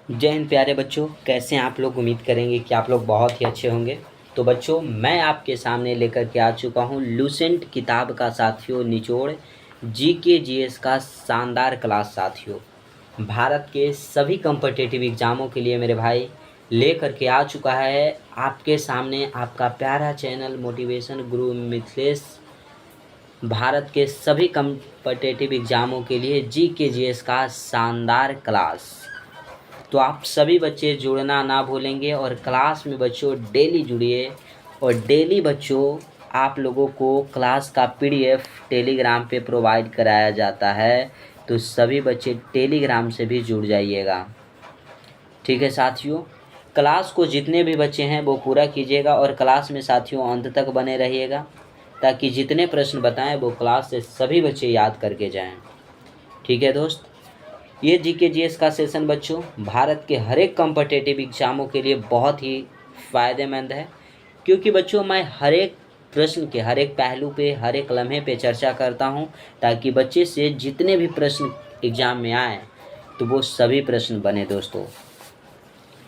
जय हिंद प्यारे बच्चों, कैसे हैं आप लोग। उम्मीद करेंगे कि आप लोग बहुत ही अच्छे होंगे। तो बच्चों, मैं आपके सामने लेकर के आ चुका हूँ लूसेंट किताब का साथियों निचोड़ जीके जीएस का शानदार क्लास साथियों। भारत के सभी कम्पिटिटिव एग्ज़ामों के लिए मेरे भाई लेकर के आ चुका है आपके सामने आपका प्यारा चैनल मोटिवेशन गुरु मिथिलेश। भारत के सभी कम्पिटिटिव एग्ज़ामों के लिए जीके जीएस का शानदार क्लास। तो आप सभी बच्चे जुड़ना ना भूलेंगे और क्लास में बच्चों डेली जुड़िए। और डेली बच्चों आप लोगों को क्लास का पीडीएफ टेलीग्राम पे प्रोवाइड कराया जाता है, तो सभी बच्चे टेलीग्राम से भी जुड़ जाइएगा। ठीक है साथियों, क्लास को जितने भी बच्चे हैं वो पूरा कीजिएगा और क्लास में साथियों अंत तक बने रहिएगा, ताकि जितने प्रश्न बताएं वो क्लास से सभी बच्चे याद करके जाएं। ठीक है दोस्त, ये जीके जीएस का सेशन बच्चों भारत के हर एक कॉम्पिटिटिव एग्ज़ामों के लिए बहुत ही फ़ायदेमंद है, क्योंकि बच्चों मैं हर एक प्रश्न के हर एक पहलू पे हर एक लम्हे पे चर्चा करता हूं, ताकि बच्चे से जितने भी प्रश्न एग्ज़ाम में आए तो वो सभी प्रश्न बने दोस्तों।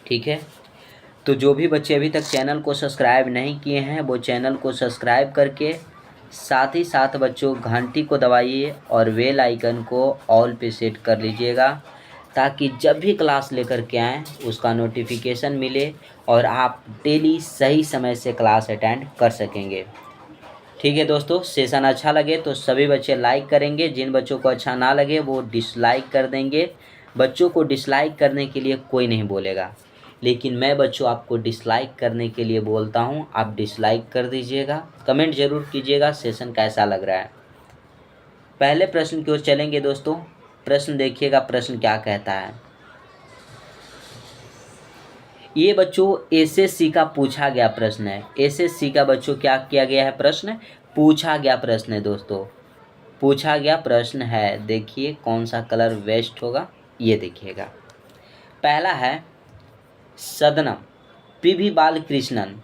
ठीक है, तो जो भी बच्चे अभी तक चैनल को सब्सक्राइब नहीं किए हैं वो चैनल को सब्सक्राइब करके साथ ही साथ बच्चों घंटी को दबाइए और बेल आइकन को ऑल पे सेट कर लीजिएगा, ताकि जब भी क्लास लेकर के आएँ उसका नोटिफिकेशन मिले और आप डेली सही समय से क्लास अटेंड कर सकेंगे। ठीक है दोस्तों, सेशन अच्छा लगे तो सभी बच्चे लाइक करेंगे, जिन बच्चों को अच्छा ना लगे वो डिसलाइक कर देंगे। बच्चों को डिसलाइक करने के लिए कोई नहीं बोलेगा, लेकिन मैं बच्चों आपको डिसलाइक करने के लिए बोलता हूं। आप डिसलाइक कर दीजिएगा, कमेंट ज़रूर कीजिएगा सेशन कैसा लग रहा है। पहले प्रश्न की ओर चलेंगे दोस्तों। प्रश्न देखिएगा, प्रश्न क्या कहता है। ये बच्चों एसएससी का पूछा गया प्रश्न है। एसएससी का बच्चों क्या किया गया है, प्रश्न पूछा गया प्रश्न है दोस्तों, पूछा गया प्रश्न है। देखिए कौन सा कलर वेस्ट होगा, ये देखिएगा। पहला है, सदनम पीवी बालकृष्णन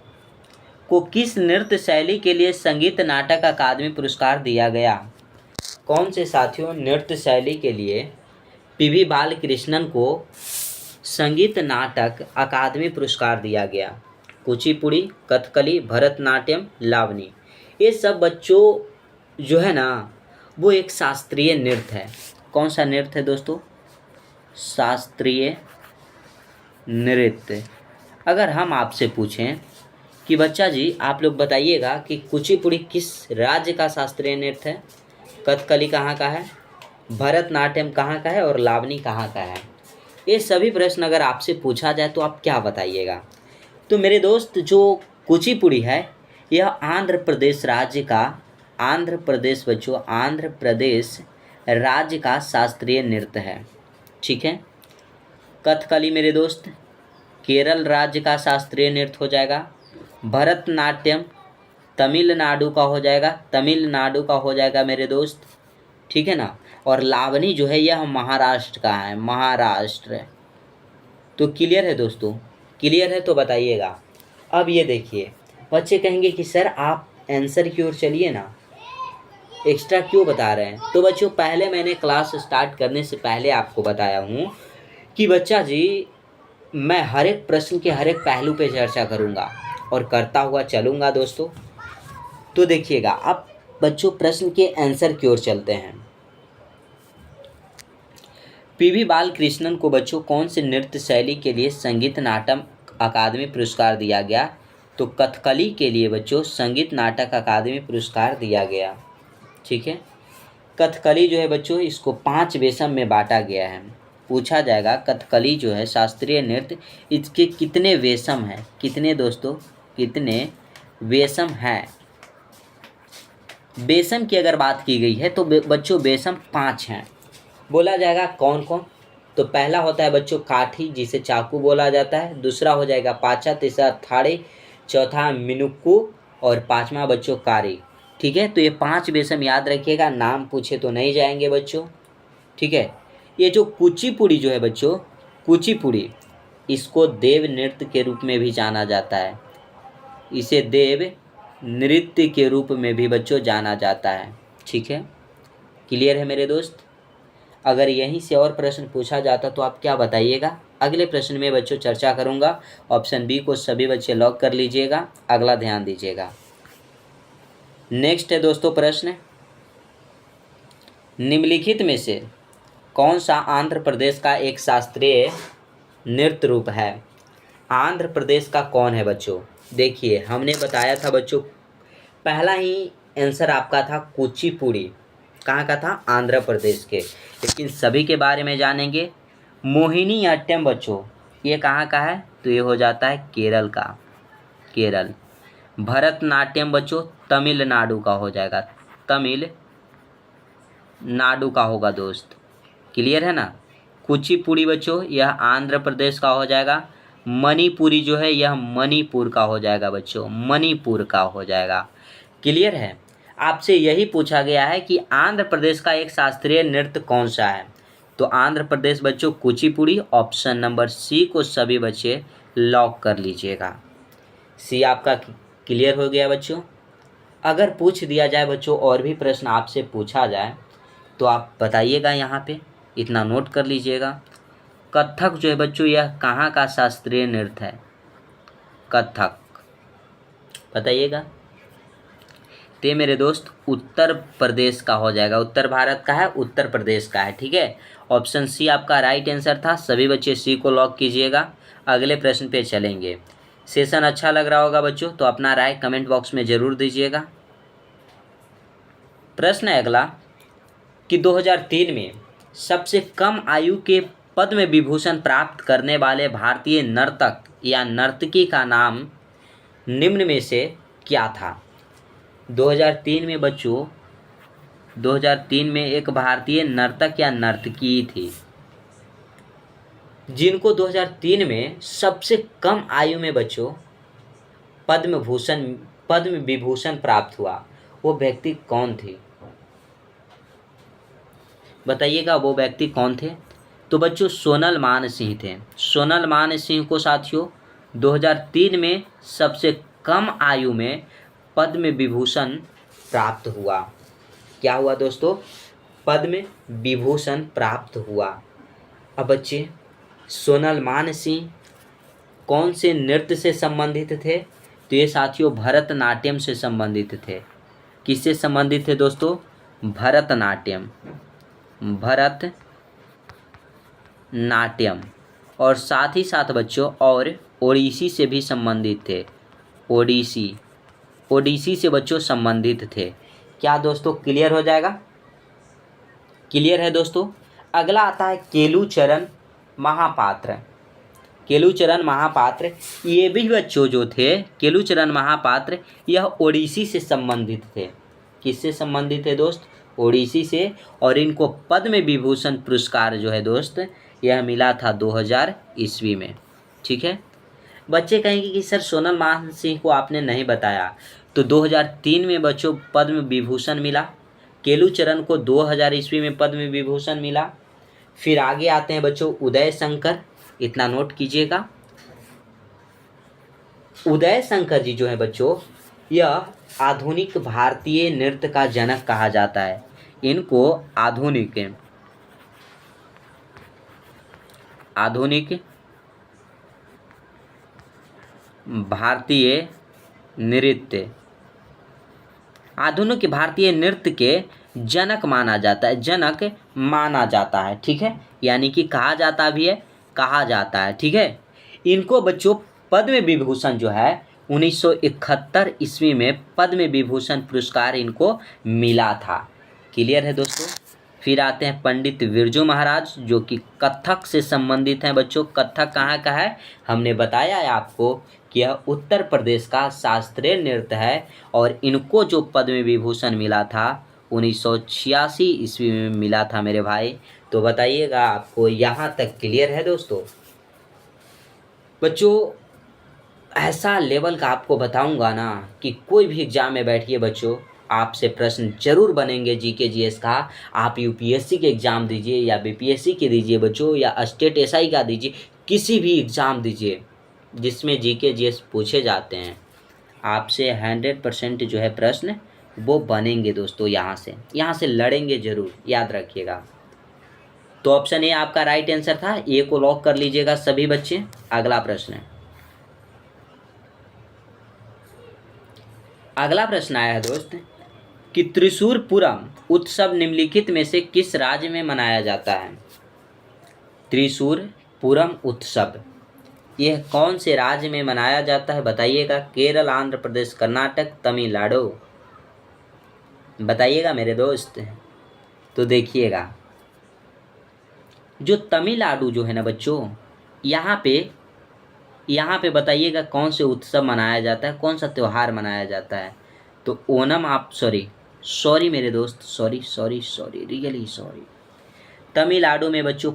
को किस नृत्य शैली के लिए संगीत नाटक अकादमी पुरस्कार दिया गया। कौन से साथियों नृत्य शैली के लिए पीवी बालकृष्णन को संगीत नाटक अकादमी पुरस्कार दिया गया। कुचिपुड़ी, कथकली, भरतनाट्यम, लावनी। ये सब बच्चों जो है ना वो एक शास्त्रीय नृत्य है। कौन सा नृत्य है दोस्तों, शास्त्रीय नृत्य। अगर हम आपसे पूछें कि बच्चा जी आप लोग बताइएगा कि कुचिपुड़ी किस राज्य का शास्त्रीय नृत्य है, कथकली कहाँ का है, भरतनाट्यम कहाँ का है और लावनी कहाँ का है, ये सभी प्रश्न अगर आपसे पूछा जाए तो आप क्या बताइएगा। तो मेरे दोस्त जो कुचिपुड़ी है यह आंध्र प्रदेश राज्य का, आंध्र प्रदेश बच्चों आंध्र प्रदेश राज्य का शास्त्रीय नृत्य है। ठीक है, कथकली मेरे दोस्त केरल राज्य का शास्त्रीय नृत्य हो जाएगा। भरतनाट्यम तमिलनाडु का हो जाएगा, तमिलनाडु का हो जाएगा मेरे दोस्त। ठीक है ना, और लावनी जो है यह महाराष्ट्र का है, महाराष्ट्र। तो क्लियर है दोस्तों, क्लियर है तो बताइएगा। अब ये देखिए, बच्चे कहेंगे कि सर आप आंसर की ओर चलिए ना, एक्स्ट्रा क्यों बता रहे हैं। तो बच्चों पहले मैंने क्लास स्टार्ट करने से पहले आपको बताया हूँ कि बच्चा जी मैं हर एक प्रश्न के हर एक पहलू पे चर्चा करूँगा और करता हुआ चलूँगा दोस्तों। तो देखिएगा, अब बच्चों प्रश्न के आंसर की ओर चलते हैं। पीवी बालकृष्णन को बच्चों कौन से नृत्य शैली के लिए संगीत नाटक अकादमी पुरस्कार दिया गया। तो कथकली के लिए बच्चों संगीत नाटक अकादमी पुरस्कार दिया गया। ठीक है, कथकली जो है बच्चों इसको 5 वेशम में बांटा गया है। पूछा जाएगा कथकली जो है शास्त्रीय नृत्य, इसके कितने वेशम हैं, कितने दोस्तों, कितने वेशम हैं। बेसम की अगर बात की गई है तो बच्चों बेसम 5 हैं। बोला जाएगा कौन कौन। तो पहला होता है बच्चों काठी, जिसे चाकू बोला जाता है। दूसरा हो जाएगा पाचा, तीसरा थाड़े, चौथा मिनुक्कू और पांचवा बच्चों कारी। ठीक है, तो ये 5 बेसम याद रखिएगा, नाम पूछे तो नहीं जाएंगे बच्चों। ठीक है, ये जो कुचिपुड़ी जो है बच्चों, कुचिपुड़ी इसको देव नृत्य के रूप में भी जाना जाता है, इसे देव नृत्य के रूप में भी बच्चों जाना जाता है। ठीक है, क्लियर है मेरे दोस्त। अगर यहीं से और प्रश्न पूछा जाता तो आप क्या बताइएगा? अगले प्रश्न में बच्चों चर्चा करूँगा। ऑप्शन बी को सभी बच्चे लॉक कर लीजिएगा। अगला ध्यान दीजिएगा। नेक्स्ट है दोस्तों प्रश्न, निम्नलिखित में से कौन सा आंध्र प्रदेश का एक शास्त्रीय नृत्य रूप है? आंध्र प्रदेश का कौन है बच्चों? देखिए हमने बताया था बच्चों, पहला ही आंसर आपका था कुचिपुड़ी। कहाँ का था? आंध्र प्रदेश के। लेकिन सभी के बारे में जानेंगे। मोहिनीअट्टम बच्चों ये कहाँ का है? तो ये हो जाता है केरल का, केरल। भरतनाट्यम बच्चों तमिलनाडु का हो जाएगा, तमिलनाडु का होगा दोस्त। क्लियर है ना? कुचिपुड़ी बच्चों यह आंध्र प्रदेश का हो जाएगा। मणिपुरी जो है यह मणिपुर का हो जाएगा बच्चों, मणिपुर का हो जाएगा। क्लियर है? आपसे यही पूछा गया है कि आंध्र प्रदेश का एक शास्त्रीय नृत्य कौन सा है? तो आंध्र प्रदेश बच्चों कुचिपुड़ी। ऑप्शन नंबर सी को सभी बच्चे लॉक कर लीजिएगा। सी आपका क्लियर हो गया बच्चों। अगर पूछ दिया जाए बच्चों और भी प्रश्न आपसे पूछा जाए तो आप बताइएगा, यहाँ पे इतना नोट कर लीजिएगा। कथक जो है बच्चों यह कहाँ का शास्त्रीय नृत्य है? कथक बताइएगा। ते मेरे दोस्त उत्तर प्रदेश का हो जाएगा, उत्तर भारत का है, उत्तर प्रदेश का है। ठीक है, ऑप्शन सी आपका राइट आंसर था। सभी बच्चे सी को लॉक कीजिएगा। अगले प्रश्न पे चलेंगे। सेशन अच्छा लग रहा होगा बच्चों तो अपना राय कमेंट बॉक्स में ज़रूर दीजिएगा। प्रश्न है अगला कि 2003 में सबसे कम आयु के पद्म विभूषण प्राप्त करने वाले भारतीय नर्तक या नर्तकी का नाम निम्न में से क्या था? 2003 में बच्चों 2003 में एक भारतीय नर्तक या नर्तकी थी जिनको 2003 में सबसे कम आयु में बच्चों पद्म विभूषण प्राप्त हुआ। वो व्यक्ति कौन थे? बताइएगा वो व्यक्ति कौन थे? तो बच्चों सोनल मान सिंह थे। सोनल मान सिंह को साथियों 2003 में सबसे कम आयु में पद्म विभूषण प्राप्त हुआ। क्या हुआ दोस्तों? पद्म विभूषण प्राप्त हुआ। अब बच्चे सोनल मान सिंह कौन से नृत्य से संबंधित थे? तो ये साथियों भरतनाट्यम से संबंधित थे। किससे संबंधित थे दोस्तों? भरतनाट्यम, भरतनाट्यम। और साथ ही साथ बच्चों और ओडिसी से भी संबंधित थे। ओडिसी से बच्चों संबंधित थे। क्या दोस्तों क्लियर हो जाएगा? क्लियर है दोस्तों। अगला आता है केलूचरण महापात्र। केलूचरण महापात्र ये भी बच्चों जो थे केलूचरण महापात्र यह ओडिसी से संबंधित थे। किससे संबंधित है दोस्त? ओडिसी से। और इनको पद्म विभूषण पुरस्कार जो है दोस्त यह मिला था 2000 ईस्वी में। ठीक है, बच्चे कहेंगे कि सर सोनल मान सिंह को आपने नहीं बताया। तो 2003 में बच्चों पद्म विभूषण मिला, केलूचरण को 2000 ईस्वी में पद्म विभूषण मिला। फिर आगे आते हैं बच्चों उदय शंकर, इतना नोट कीजिएगा। उदय शंकर जी जो है बच्चों यह आधुनिक भारतीय नृत्य का जनक कहा जाता है। इनको आधुनिक भारतीय नृत्य, आधुनिक भारतीय नृत्य के जनक माना जाता है, जनक माना जाता है। ठीक है, यानी कि कहा जाता भी है, कहा जाता है। ठीक है, इनको बच्चों पद्म विभूषण जो है 1971 ईस्वी में पद्म विभूषण पुरस्कार इनको मिला था। क्लियर है दोस्तों। फिर आते हैं पंडित बिरजू महाराज जो कि कथक से संबंधित हैं बच्चों। कथक कहाँ का है? हमने बताया है आपको कि यह उत्तर प्रदेश का शास्त्रीय नृत्य है और इनको जो पद्म विभूषण मिला था 1986 ईस्वी में मिला था मेरे भाई। तो बताइएगा आपको यहाँ तक क्लियर है दोस्तों? बच्चों ऐसा लेवल का आपको बताऊंगा ना कि कोई भी एग्जाम में बैठिए बच्चों आपसे प्रश्न जरूर बनेंगे जीके जीएस का। आप यूपीएससी के एग्ज़ाम दीजिए या बीपीएससी के दीजिए बच्चों या स्टेट एसआई का दीजिए, किसी भी एग्ज़ाम दीजिए जिसमें जीके जीएस पूछे जाते हैं, आपसे 100% जो है प्रश्न वो बनेंगे दोस्तों। यहाँ से लड़ेंगे ज़रूर, याद रखिएगा। तो ऑप्शन ए आपका राइट आंसर था। ए को लॉक कर लीजिएगा सभी बच्चे। अगला प्रश्न है, अगला प्रश्न आया है दोस्त कि त्रिशूरपुरम उत्सव निम्नलिखित में से किस राज्य में मनाया जाता है। त्रिशूरपुरम उत्सव यह कौन से राज्य में मनाया जाता है बताइएगा। केरल, आंध्र प्रदेश, कर्नाटक, तमिलनाडु, बताइएगा मेरे दोस्त। तो देखिएगा, जो तमिलनाडु जो है ना बच्चों, यहाँ पे बताइएगा कौन से उत्सव मनाया जाता है, कौन सा त्यौहार मनाया जाता है। तो ओनम, आप सॉरी मेरे दोस्त, सॉरी रियली सॉरी। तमिलनाडु में बच्चों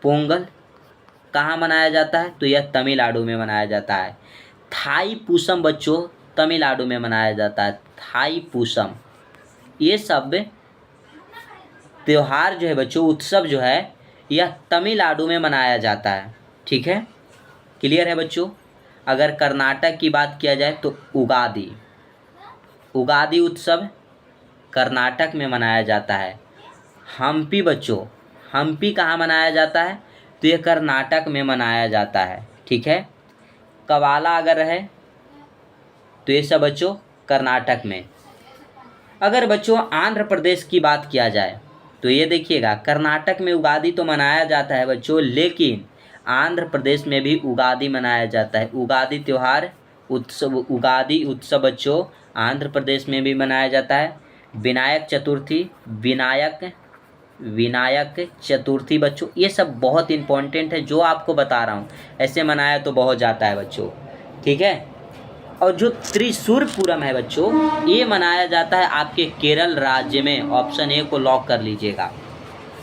पोंगल कहाँ मनाया जाता है, तो यह तमिलनाडु में मनाया जाता है। थाई पूसम बच्चों तमिलनाडु में मनाया जाता है, थाई पूसम। ये सब त्यौहार जो है बच्चों, उत्सव जो है, यह तमिलनाडु में मनाया जाता है। ठीक है, क्लियर है बच्चों। अगर कर्नाटक की बात किया जाए तो उगादी उत्सव कर्नाटक में मनाया जाता है। हम्पी बच्चों, हम्पी कहाँ मनाया जाता है, तो ये कर्नाटक में मनाया जाता है। ठीक है, कवाला अगर है तो ये सब बच्चों कर्नाटक में। अगर बच्चों आंध्र प्रदेश की बात किया जाए तो ये देखिएगा, कर्नाटक में उगादी तो मनाया जाता है बच्चों, लेकिन आंध्र प्रदेश में भी उगादी मनाया जाता है। उगादी त्यौहार उगादी उत्सव बच्चों आंध्र प्रदेश में भी मनाया जाता है। विनायक चतुर्थी बच्चों, ये सब बहुत इंपॉर्टेंट है जो आपको बता रहा हूँ, ऐसे मनाया तो बहुत जाता है बच्चों। ठीक है, और जो त्रिशूरपुरम है बच्चों, ये मनाया जाता है आपके केरल राज्य में। ऑप्शन ए को लॉक कर लीजिएगा।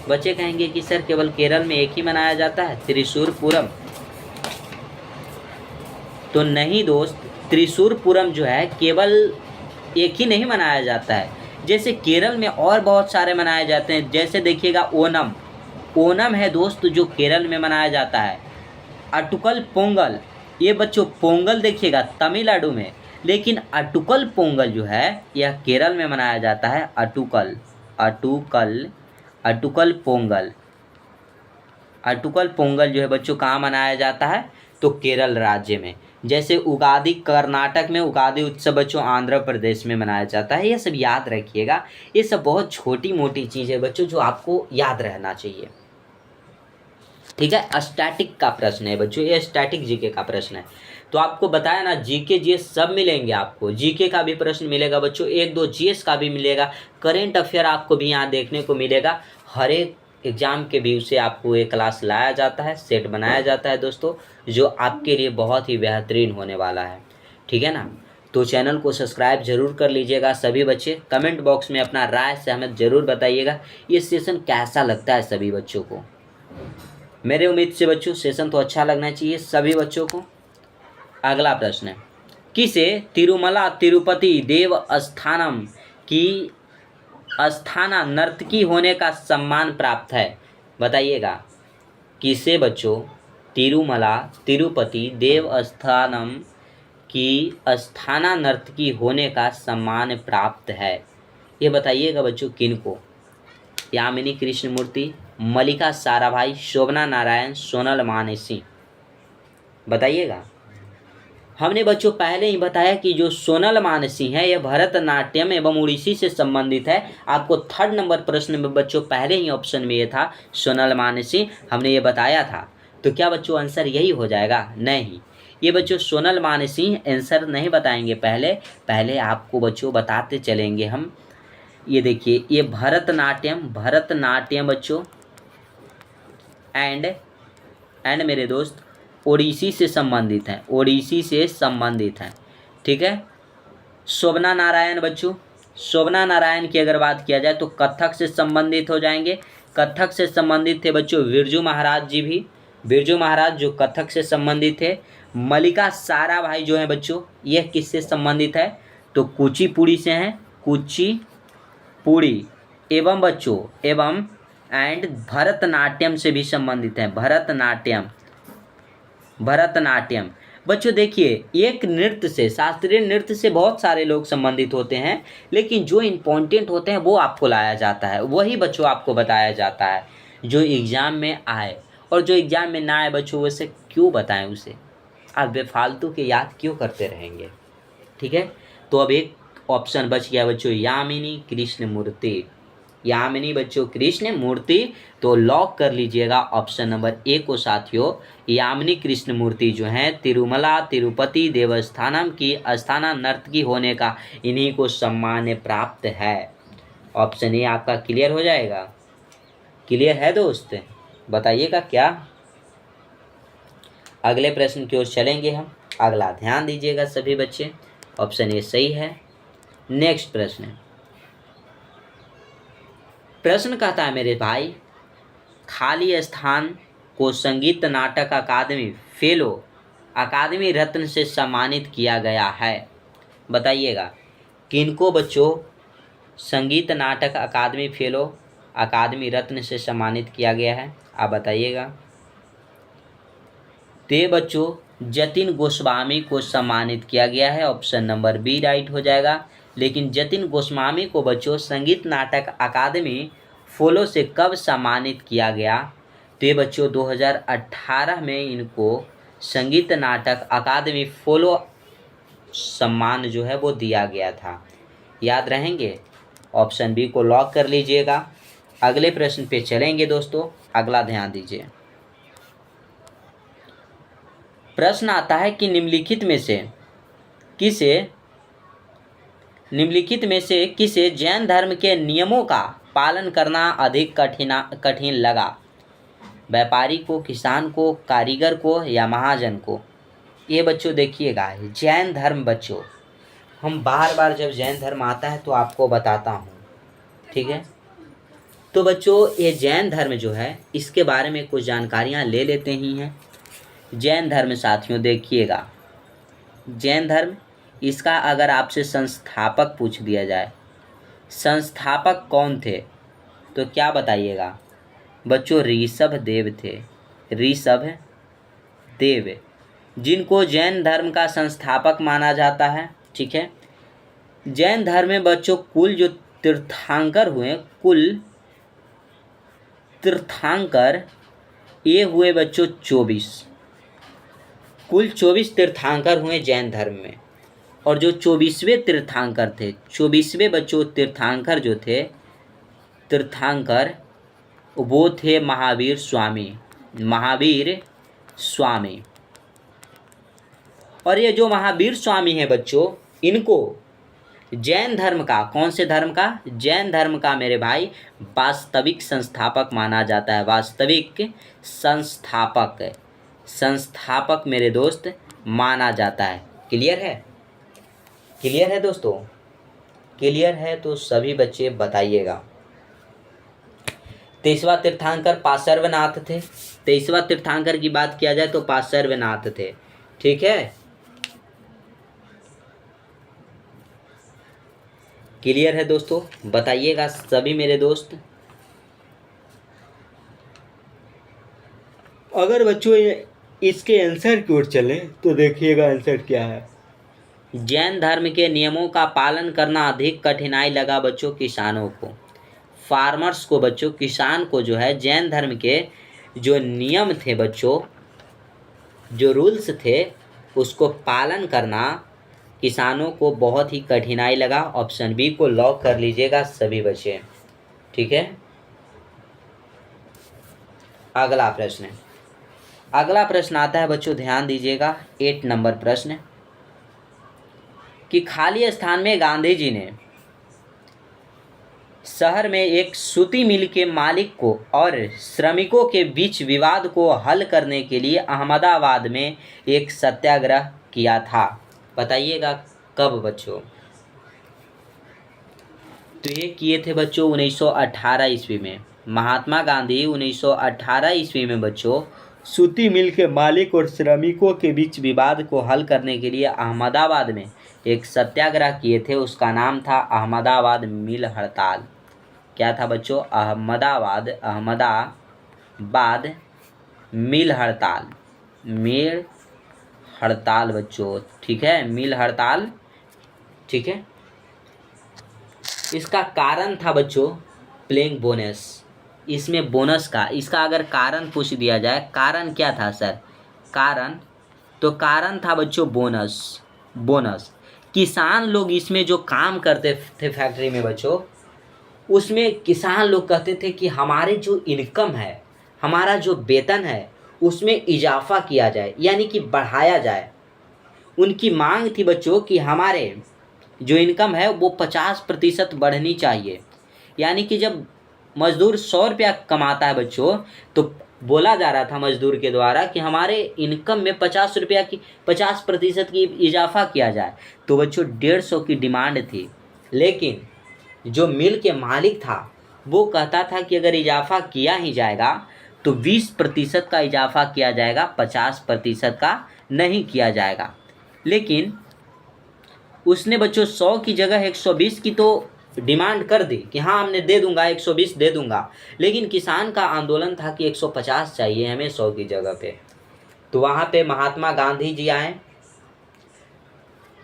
बच्चे कहेंगे कि सर केवल केरल में एक ही मनाया जाता है त्रिशूरपुरम, तो नहीं दोस्त, त्रिशूरपुरम जो है केवल एक ही नहीं मनाया जाता है। जैसे केरल में और बहुत सारे मनाए जाते हैं। जैसे देखिएगा ओनम है दोस्त जो केरल में मनाया जाता है। अटुकल पोंगल, ये बच्चों पोंगल देखिएगा तमिलनाडु में, लेकिन अटुकल पोंगल जो है यह केरल में मनाया जाता है। अटुकल पोंगल जो है बच्चों कहाँ मनाया जाता है, तो केरल राज्य में। जैसे उगादी कर्नाटक में, उगादी उत्सव बच्चों आंध्र प्रदेश में मनाया जाता है। ये सब याद रखिएगा, ये सब बहुत छोटी मोटी चीज़ें बच्चों जो आपको याद रहना चाहिए। ठीक है, स्टैटिक का प्रश्न है बच्चों, ये स्टैटिक जीके का प्रश्न है। तो आपको बताया ना, जीके जीएस सब मिलेंगे आपको। जीके का भी प्रश्न मिलेगा बच्चों, एक दो जीएस का भी मिलेगा, करेंट अफेयर आपको भी यहाँ देखने को मिलेगा। हर एक एग्जाम के व्यू से आपको एक क्लास लाया जाता है, सेट बनाया जाता है दोस्तों, जो आपके लिए बहुत ही बेहतरीन होने वाला है। ठीक है ना, तो चैनल को सब्सक्राइब जरूर कर लीजिएगा सभी बच्चे। कमेंट बॉक्स में अपना राय सहमत जरूर बताइएगा, ये सेशन कैसा लगता है सभी बच्चों को। मेरे उम्मीद से बच्चों सेशन तो अच्छा लगना चाहिए सभी बच्चों को। अगला प्रश्न है, किसे तिरुमला तिरुपति देवस्थानम की अस्थाना नर्तकी होने का सम्मान प्राप्त है, बताइएगा। किसे बच्चों तिरुमला तिरुपति देवस्थानम की अस्थाना नर्तकी होने का सम्मान प्राप्त है, ये बताइएगा बच्चों किनको। यामिनी कृष्णमूर्ति, मल्लिका साराभाई, शोभना नारायण, सोनल मानेसी, बताइएगा। हमने बच्चों पहले ही बताया कि जो सोनल मानसी है यह भरतनाट्यम एवं उड़ीसी से संबंधित है। आपको 3rd नंबर प्रश्न में बच्चों पहले ही ऑप्शन में ये था सोनल मानसी, हमने ये बताया था। तो क्या बच्चों आंसर यही हो जाएगा? नहीं, ये बच्चों सोनल मानसी आंसर नहीं बताएंगे, पहले आपको बच्चों बताते चलेंगे हम। ये देखिए, ये भरतनाट्यम बच्चों एंड मेरे दोस्त ओडिसी से संबंधित हैं, ओडिसी से संबंधित हैं। ठीक है, शोभना नारायण बच्चों, शोभना नारायण की अगर बात किया जाए तो कथक से संबंधित हो जाएंगे। कथक से संबंधित थे बच्चों बिरजू महाराज जी भी, बिरजू महाराज जो कथक से संबंधित थे। मल्लिका साराभाई जो हैं बच्चों, यह किससे संबंधित है, तो कुचिपुड़ी से हैं, कुचिपुड़ी एवं बच्चों एंड भरतनाट्यम से भी संबंधित हैं, भरतनाट्यम। बच्चों देखिए, एक नृत्य से, शास्त्रीय नृत्य से बहुत सारे लोग संबंधित होते हैं, लेकिन जो इम्पोर्टेंट होते हैं वो आपको लाया जाता है, वही बच्चों आपको बताया जाता है जो एग्ज़ाम में आए। और जो एग्ज़ाम में ना आए बच्चों, वैसे क्यों बताएं उसे, आप बेफालतू के याद क्यों करते रहेंगे। ठीक है, तो अब एक ऑप्शन बच गया बच्चों, यामिनी कृष्ण मूर्ति। यामिनी बच्चों कृष्ण मूर्ति, तो लॉक कर लीजिएगा ऑप्शन नंबर ए को साथियों। यामिनी कृष्ण मूर्ति जो हैं तिरुमला तिरुपति देवस्थानम की अस्थाना नर्तकी होने का इन्हीं को सम्मान प्राप्त है। ऑप्शन ए आपका क्लियर हो जाएगा। क्लियर है दोस्त, बताइएगा क्या। अगले प्रश्न की ओर चलेंगे हम। अगला ध्यान दीजिएगा सभी बच्चे, ऑप्शन ए सही है। नेक्स्ट प्रश्न कहता है मेरे भाई, खाली स्थान को संगीत नाटक अकादमी फेलो अकादमी रत्न से सम्मानित किया गया है। बताइएगा किनको बच्चों संगीत नाटक अकादमी फेलो अकादमी रत्न से सम्मानित किया गया है, आप बताइएगा। ते बच्चों जतिन गोस्वामी को सम्मानित किया गया है, ऑप्शन नंबर बी राइट हो जाएगा। लेकिन जतिन गोस्वामी को बच्चों संगीत नाटक अकादमी फेलो से कब सम्मानित किया गया, तो ये बच्चों 2018 में इनको संगीत नाटक अकादमी फेलो सम्मान जो है वो दिया गया था। याद रहेंगे, ऑप्शन बी को लॉक कर लीजिएगा। अगले प्रश्न पे चलेंगे दोस्तों, अगला ध्यान दीजिए। प्रश्न आता है कि निम्नलिखित में से किसे जैन धर्म के नियमों का पालन करना अधिक कठिन लगा। व्यापारी को, किसान को, कारीगर को या महाजन को। ये बच्चों देखिएगा, जैन धर्म बच्चों, हम बार बार जब जैन धर्म आता है तो आपको बताता हूँ, ठीक है। तो बच्चों ये जैन धर्म जो है इसके बारे में कुछ जानकारियाँ ले लेते ही हैं। जैन धर्म साथियों देखिएगा, जैन धर्म, इसका अगर आपसे संस्थापक पूछ दिया जाए, संस्थापक कौन थे, तो क्या बताइएगा बच्चों, ऋषभ देव थे। ऋषभ देव, जिनको जैन धर्म का संस्थापक माना जाता है, ठीक है। जैन धर्म में बच्चों कुल जो तीर्थंकर हुए, कुल तीर्थंकर ये हुए बच्चों 24, कुल 24 तीर्थंकर हुए जैन धर्म में। और जो 24वें तीर्थंकर थे, 24वें बच्चों तीर्थंकर जो थे, तीर्थंकर वो थे महावीर स्वामी। महावीर स्वामी, और ये जो महावीर स्वामी हैं बच्चों, इनको जैन धर्म का, कौन से धर्म का, जैन धर्म का मेरे भाई वास्तविक संस्थापक माना जाता है। वास्तविक संस्थापक, संस्थापक मेरे दोस्त माना जाता है। क्लियर है, क्लियर है दोस्तों, क्लियर है तो सभी बच्चे बताइएगा। 23वां तीर्थंकर पार्श्वनाथ थे। 23वां तीर्थंकर की बात किया जाए तो पार्श्वनाथ थे, ठीक है। क्लियर है दोस्तों, बताइएगा सभी मेरे दोस्त। अगर बच्चों इसके आंसर की ओर चले तो देखिएगा आंसर क्या है। जैन धर्म के नियमों का पालन करना अधिक कठिनाई लगा बच्चों किसानों को। फार्मर्स को बच्चों, किसान को जो है जैन धर्म के जो नियम थे बच्चों, जो रूल्स थे, उसको पालन करना किसानों को बहुत ही कठिनाई लगा। ऑप्शन बी को लॉक कर लीजिएगा सभी बच्चे, ठीक है। अगला प्रश्न, अगला प्रश्न आता है बच्चों, ध्यान दीजिएगा, 8 नंबर प्रश्न, कि खाली स्थान में गांधी जी ने शहर में एक सूती मिल के मालिक को और श्रमिकों के बीच विवाद को हल करने के लिए अहमदाबाद में एक सत्याग्रह किया था। बताइएगा कब बच्चों, तो ये किए थे बच्चों 1918 ईस्वी में। महात्मा गांधी 1918 ईस्वी में बच्चों सूती मिल के मालिक और श्रमिकों के बीच विवाद को हल करने के लिए अहमदाबाद में एक सत्याग्रह किए थे। उसका नाम था अहमदाबाद मिल हड़ताल। क्या था बच्चों, अहमदाबाद मिल हड़ताल, मिल हड़ताल बच्चों, ठीक है, मिल हड़ताल, ठीक है। इसका कारण था बच्चों प्लेइंग बोनस। इसमें बोनस का, इसका अगर कारण पूछ दिया जाए, कारण क्या था सर, कारण, तो कारण था बच्चों बोनस। बोनस, किसान लोग इसमें जो काम करते थे फैक्ट्री में बच्चों, उसमें किसान लोग कहते थे कि हमारे जो इनकम है, हमारा जो वेतन है, उसमें इजाफा किया जाए, यानी कि बढ़ाया जाए। उनकी मांग थी बच्चों कि हमारे जो इनकम है वो 50% बढ़नी चाहिए। यानी कि जब मजदूर 100 रुपया कमाता है बच्चों, तो बोला जा रहा था मजदूर के द्वारा कि हमारे इनकम में 50 रुपया की 50% की इजाफा किया जाए। तो बच्चों 150 की डिमांड थी, लेकिन जो मिल के मालिक था वो कहता था कि अगर इजाफा किया ही जाएगा तो 20% का इजाफा किया जाएगा, 50% का नहीं किया जाएगा। लेकिन उसने बच्चों 100 की जगह 120 की तो डिमांड कर दी कि हाँ हमने दे दूंगा, 120 दे दूंगा। लेकिन किसान का आंदोलन था कि 150 चाहिए हमें 100 की जगह पे। तो वहाँ पे महात्मा गांधी जी आए।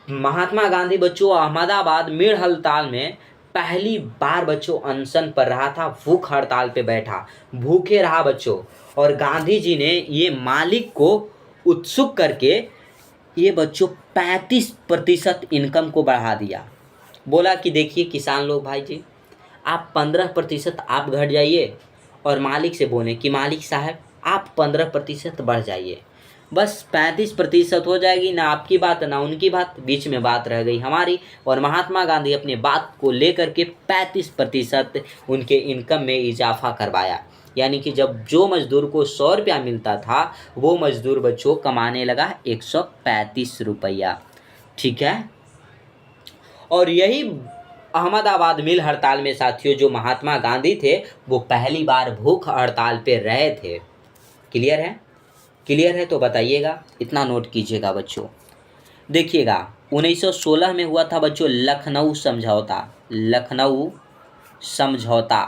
महात्मा गांधी बच्चों अहमदाबाद मिल हड़ताल में पहली बार बच्चों अनशन पर रहा था, भूख हड़ताल पे बैठा, भूखे रहा बच्चों। और गांधी जी ने ये मालिक को उत्सुक करके ये बच्चों 35% इनकम को बढ़ा दिया। बोला कि देखिए किसान लोग भाई जी, आप 15% आप घट जाइए और मालिक से बोलें कि मालिक साहब आप 15% बढ़ जाइए, बस 35% हो जाएगी। ना आपकी बात ना उनकी बात, बीच में बात रह गई हमारी। और महात्मा गांधी अपनी बात को लेकर के 35% उनके इनकम में इजाफा करवाया। यानी कि जब जो मजदूर को 100 रुपया मिलता था, वो मजदूर बच्चों कमाने लगा 135 रुपया, ठीक है। और यही अहमदाबाद मिल हड़ताल में साथियों जो महात्मा गांधी थे वो पहली बार भूख हड़ताल पे रहे थे। क्लियर है? क्लियर है तो बताइएगा, इतना नोट कीजिएगा बच्चों। देखिएगा 1916 में हुआ था बच्चों लखनऊ समझौता। लखनऊ समझौता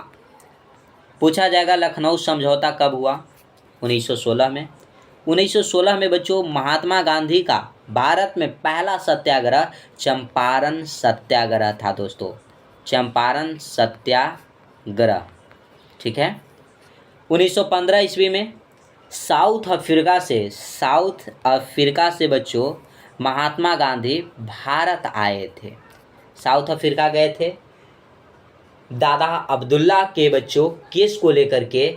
पूछा जाएगा, लखनऊ समझौता कब हुआ? 1916 में। 1916 में बच्चों महात्मा गांधी का भारत में पहला सत्याग्रह चंपारण सत्याग्रह था दोस्तों, चंपारण सत्याग्रह, ठीक है। 1915 ईस्वी में साउथ अफ्रीका से बच्चों महात्मा गांधी भारत आए थे। साउथ अफ्रीका गए थे दादा अब्दुल्ला के बच्चों केस को लेकर के।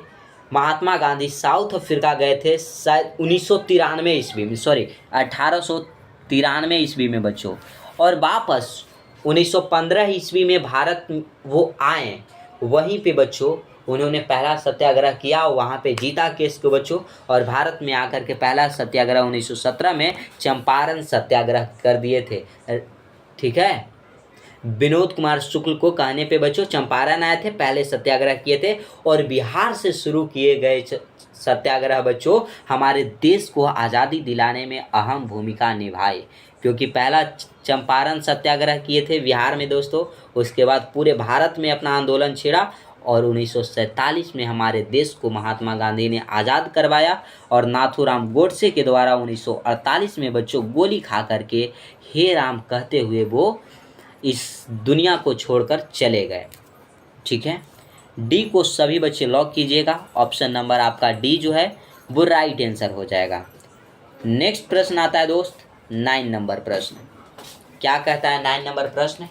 महात्मा गांधी साउथ अफ्रीका गए थे शायद 1993 ईस्वी में, सॉरी 1893 ईस्वी में बच्चों। और वापस 1915 ईस्वी में भारत वो आए। वहीं पे बच्चों उन्होंने पहला सत्याग्रह किया, वहाँ पे जीता केस को बच्चों। और भारत में आकर के पहला सत्याग्रह 1917 में चंपारण सत्याग्रह कर दिए थे, ठीक है। विनोद कुमार शुक्ल को कहने पे बच्चों चंपारण आए थे, पहले सत्याग्रह किए थे। और बिहार से शुरू किए गए सत्याग्रह बच्चों हमारे देश को आज़ादी दिलाने में अहम भूमिका निभाए, क्योंकि पहला चंपारण सत्याग्रह किए थे बिहार में दोस्तों। उसके बाद पूरे भारत में अपना आंदोलन छेड़ा और 1947 में हमारे देश को महात्मा गांधी ने आज़ाद करवाया। और नाथूराम गोडसे के द्वारा 1948 में बच्चों गोली खा करके हे राम कहते हुए वो इस दुनिया को छोड़कर चले गए, ठीक है। डी को सभी बच्चे लॉक कीजिएगा, ऑप्शन नंबर आपका डी जो है वो राइट आंसर हो जाएगा। नेक्स्ट प्रश्न आता है दोस्त 9 नंबर प्रश्न। क्या कहता है 9 नंबर प्रश्न,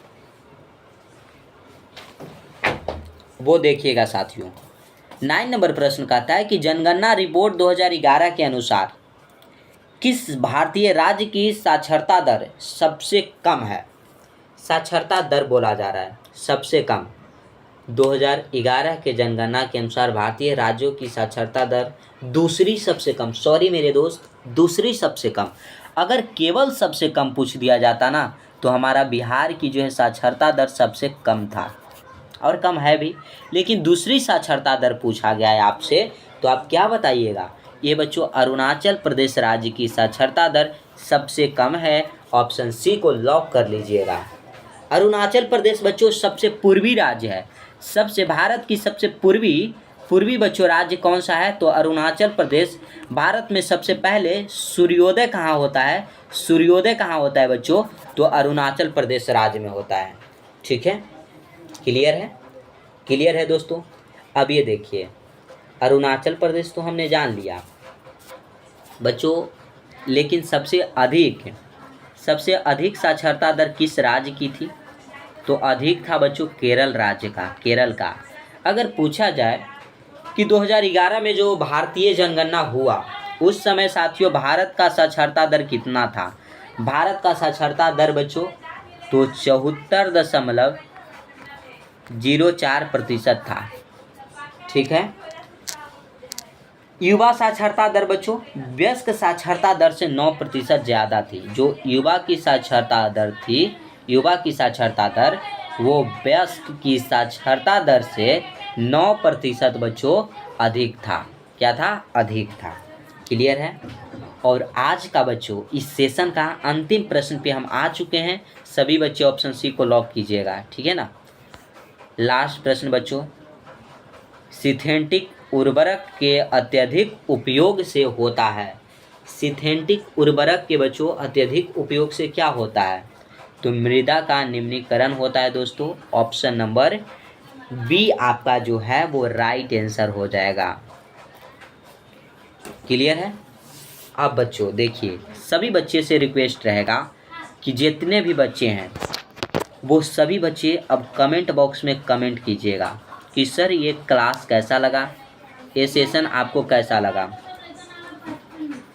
वो देखिएगा साथियों। 9 नंबर प्रश्न कहता है कि जनगणना रिपोर्ट 2011 के अनुसार किस भारतीय राज्य की साक्षरता दर सबसे कम है? साक्षरता दर बोला जा रहा है सबसे कम। 2011 के जनगणना के अनुसार भारतीय राज्यों की साक्षरता दर दूसरी सबसे कम, सॉरी मेरे दोस्त, दूसरी सबसे कम। अगर केवल सबसे कम पूछ दिया जाता ना तो हमारा बिहार की जो है साक्षरता दर सबसे कम था और कम है भी, लेकिन दूसरी साक्षरता दर पूछा गया है आपसे, तो आप क्या बताइएगा? ये बच्चों अरुणाचल प्रदेश राज्य की साक्षरता दर सबसे कम है। ऑप्शन सी को लॉक कर लीजिएगा। अरुणाचल प्रदेश बच्चों सबसे पूर्वी राज्य है, सबसे भारत की सबसे पूर्वी पूर्वी बच्चों राज्य कौन सा है? तो अरुणाचल प्रदेश। भारत में सबसे पहले सूर्योदय कहाँ होता है? सूर्योदय कहाँ होता है बच्चों? तो अरुणाचल प्रदेश राज्य में होता है। ठीक है, क्लियर है? क्लियर है दोस्तों? अब ये देखिए, अरुणाचल प्रदेश तो हमने जान लिया बच्चों, लेकिन सबसे अधिक साक्षरता दर किस राज्य की थी? तो अधिक था बच्चों केरल राज्य का, केरल का। अगर पूछा जाए कि 2011 में जो भारतीय जनगणना हुआ उस समय साथियों भारत का साक्षरता दर कितना था? भारत का साक्षरता दर बच्चों तो 74.04% था। ठीक है। युवा साक्षरता दर बच्चों वयस्क साक्षरता दर से 9% ज़्यादा थी। जो युवा की साक्षरता दर थी, युवा की साक्षरता दर वो वयस्क की साक्षरता दर से 9% बच्चों अधिक था। क्या था? अधिक था। क्लियर है? और आज का बच्चों इस सेशन का अंतिम प्रश्न पे हम आ चुके हैं। सभी बच्चे ऑप्शन सी को लॉक कीजिएगा। ठीक है ना? लास्ट प्रश्न बच्चों, सिंथेटिक उर्वरक के अत्यधिक उपयोग से होता है। सिंथेटिक उर्वरक के बच्चों अत्यधिक उपयोग से क्या होता है? तो मृदा का निम्नीकरण होता है दोस्तों। ऑप्शन नंबर बी आपका जो है वो राइट आंसर हो जाएगा। क्लियर है? अब बच्चों देखिए, सभी बच्चे से रिक्वेस्ट रहेगा कि जितने भी बच्चे हैं वो सभी बच्चे अब कमेंट बॉक्स में कमेंट कीजिएगा कि सर ये क्लास कैसा लगा, ये सेशन आपको कैसा लगा।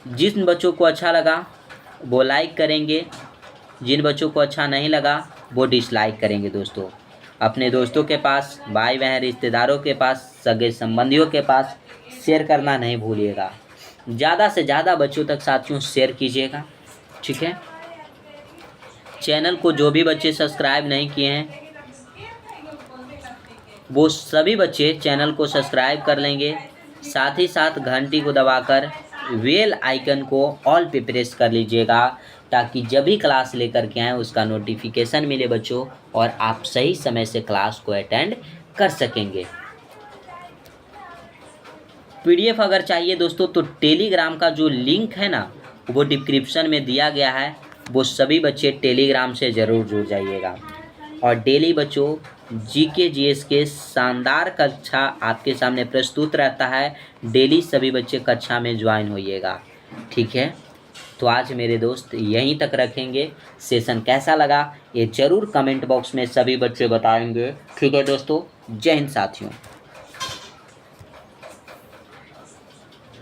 जिन बच्चों को अच्छा लगा वो लाइक करेंगे, जिन बच्चों को अच्छा नहीं लगा वो डिसलाइक करेंगे दोस्तों। अपने दोस्तों के पास, भाई बहन, रिश्तेदारों के पास, सगे संबंधियों के पास शेयर करना नहीं भूलिएगा। ज़्यादा से ज़्यादा बच्चों तक साथियों शेयर कीजिएगा। ठीक है। चैनल को जो भी बच्चे सब्सक्राइब नहीं किए हैं वो सभी बच्चे चैनल को सब्सक्राइब कर लेंगे। साथ ही साथ घंटी को दबाकर बेल आइकन को ऑल पे प्रेस कर लीजिएगा ताकि जब भी क्लास लेकर के आएँ उसका नोटिफिकेशन मिले बच्चों और आप सही समय से क्लास को अटेंड कर सकेंगे। पीडीएफ अगर चाहिए दोस्तों तो टेलीग्राम का जो लिंक है ना वो डिस्क्रिप्शन में दिया गया है, वो सभी बच्चे टेलीग्राम से ज़रूर जुड़ जाइएगा। और डेली बच्चों जीके जीएस के शानदार कक्षा आपके सामने प्रस्तुत रहता है। डेली सभी बच्चे कक्षा में ज्वाइन होइएगा। ठीक है। तो आज मेरे दोस्त यहीं तक रखेंगे। सेशन कैसा लगा ये ज़रूर कमेंट बॉक्स में सभी बच्चे बताएंगे। ठीक है दोस्तों, जय हिंद साथियों।